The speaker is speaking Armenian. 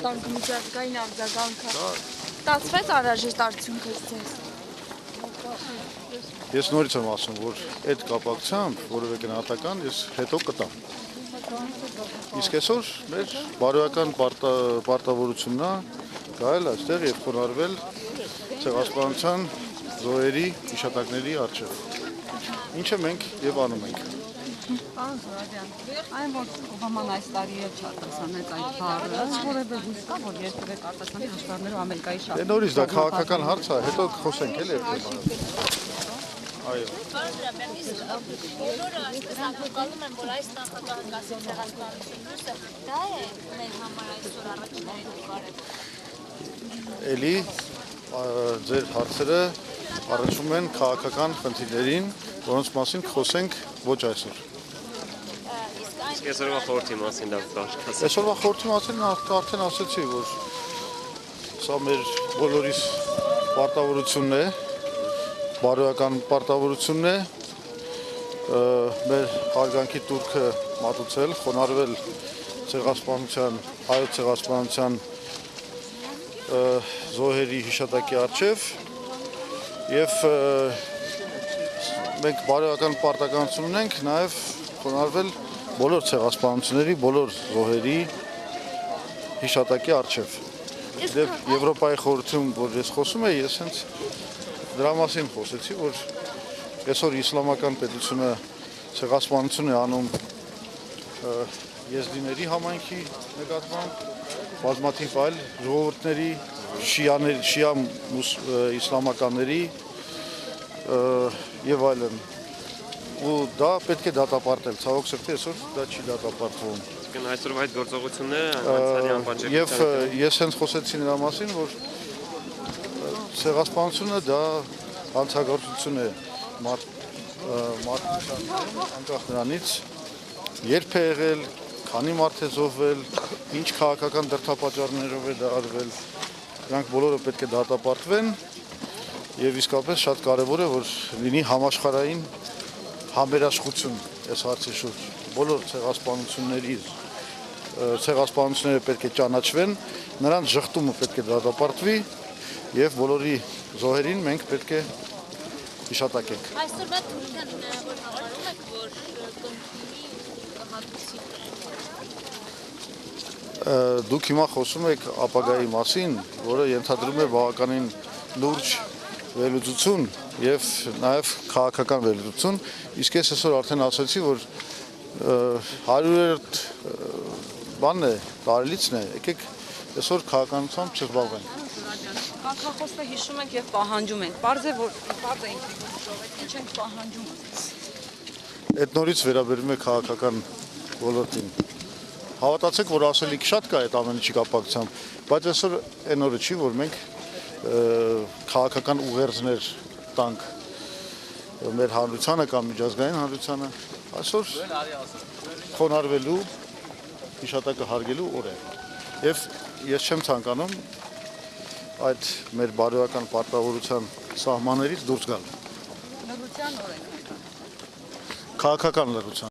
տանք միջազգային արձագանքը։ Ստացվեց անհրաժեշտ արդյունքը ձեզ։ Ես նորից եմ ասում, որ այդ կապակցությամբ որևէ գնահատական ես հետո կտամ։ Իսկ այսօր մեր բարոյական պարտավորությունն է գալ այստեղ եւ խոնարհվել ցեղասպանության զոհերի հիշատակների առջեւ։ Ինչը մենք եւ անում ենք։ Պարոն Զորաբյան, այն որ Օբաման այս տարի էլ չարտասանեց այդ բառը, որևէ հույս կա, որ երբևէ կարտասանի հաշվառներով Ամերիկայի շահը։ Նորից դա քաղաքական հարց է, հետո խոսենք էլի այդ թեման։ Այո։ Պարոն Զորաբյան, իսկ բոլորը այսպես ակնկալում են, որ այս նախագահի ցեղասպանությունը դա է մեր համար այսօր առաջին կարևոր։ Էլի ձեր հարցերը առնչվում են քաղաքական խնդիրներին, որոնց մասին խոսենք ոչ այսօր։ Իսկ այսօրվա խորհրդի մասին դա կասեք։ Այսօրվա խորհրդի մասին արդեն ասացի, որ սա մեր բոլորիս պարտավորությունն է, բարոյական պարտավորությունն է, մեր հարգանքի տուրքը մատուցել, խոնարհվել ցեղասպանության, հայոց ցեղասպանության զոհերի հիշատակի առջև եւ մենք բարոյական պարտականություն ունենք նաեւ խոնարհվել բոլոր ցեղասպանությունների, բոլոր զոհերի հիշատակի առջև։ Եվ Եվրոպայի խորհրդում, որ ես խոսում եմ, ես հենց դրա մասին խոսեցի, որ այսօր իսլամական պետությունը ցեղասպանություն է անում եզդիների համայնքի նկատմամբ, բազմաթիվ այլ ժողովուրդների, շիա իսլամականների եւ այլն։ Ու դա պետք է դատապարտել, ցավոք սրտի այսօր դա չի դատապարտվում։ Այսօրվա այդ գործողությունները անցյալի անպատժելիության։ Եվ ես հենց խոսեցի նրա մասին, որ ցեղասպանությունը դա հանցագործություն է մարդկության, անկախ նրանից երբ է եղել, քանի մարդ է զոհվել, ինչ քաղաքական դրդապատճառներով է դա արվել, դրանք բոլորը պետք է դատապարտվեն եւ իսկապես շատ կարեւոր է, որ լինի համաշխարհային համերաշխություն այս հարցի շուրջ։ Բոլոր ցեղասպանությունները պետք է ճանաչվեն, նրանց ժխտումը պետք է դատապարտվի եւ բոլորի զոհերին մենք պետք է հիշատակենք։ Այսօրվա թուրքիան հնարավոր համարում եք, որ կընդունի հատուցի։ Դուք հիմա խոսում եք ապագայի մասին, որը ենթադրում է բավականին լուրջ վերլուծություն եւ նաեւ քաղաքական վերլուծություն, իսկ ես այսօր արդեն ասացի, որ 100-րդ բանն է, տարելիցն է, եկեք այսօր քաղաքականությամբ չզբաղվենք։ Կարգախոսը հիշում ենք եւ պահանջում ենք։ Պարզ է, որ պարզ է ինչ ենք պահանջում։ Այդ նորից վերաբերում է քաղաքական ոլորտին։ Հավատացեք, որ ասելիք շատ կա այդ ամենի կապակցությամբ, բայց այսօր այն օրը չի, որ մենք քաղաքական ուղերձներ տանք մեր հանրությանը կամ միջազգային հանրությանը, այսօր խոնարհվելու, հիշատակը հարգելու օր է։ Եվ ես չեմ ցանկանում այդ մեր բարոյական պարտավորության սահմաններից դուրս գալ։ Լրության օրենք։ Քաղաքական լրության։